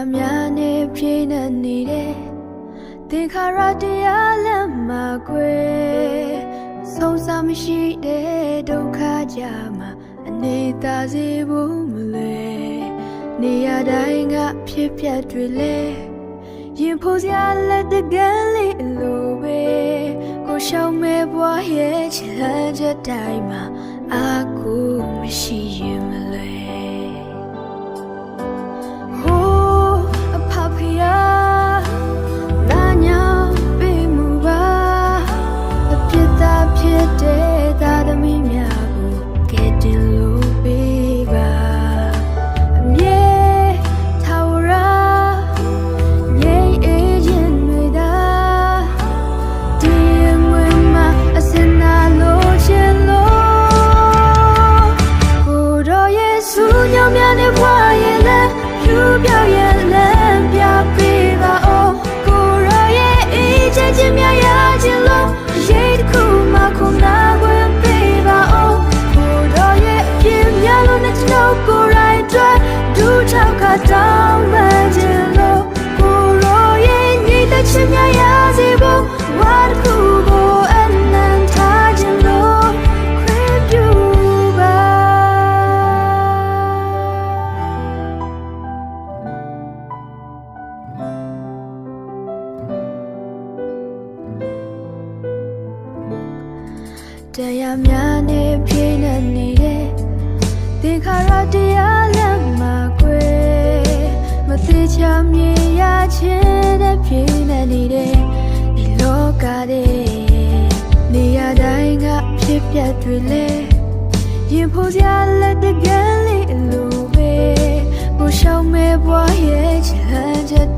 တရားများနဲ့ပြည့်နေနေတဲ့သင်္ခါရတရားလက်မှာကွယ်ဆုံးစမရှိတဲ့ဒုက္ခကြမှာအနေသာစေဖို့မလဲနေရာတိုင်းကဖြစ်ပျက်တွေလဲရင်ဖို့စရာလက်တကယ်လေးလိုပဲကိုရှောင်မဲ့ဘွားရဲ့ချမ်းချက်တိုင်းမှာအာကိုမရှိရင်မလဲတောင်းပန်ခြင်းလို့ကိုရောရဲ့ညီတဲ့ချစ်မြရစေဖို့ဝါတခုကိုအနံထားခြင်းလို့ခွင့်ပြုပါတရားများနဲ့ပြည့်နေနေတဲ့သင်္ခါရတရားလက်မှာကွယ်မသေးချာမြင်ရခြင်းနဲ့ပြည့်နေနေတဲ့ဒီလောကရဲ့နေရာတိုင်းကဖြစ်ပျက်တွေလဲရင်ဖို့စရာလက်တကယ်လေးလိုပဲကိုရှောင်မဲ့ဘွားရဲ့ချမ်းချက်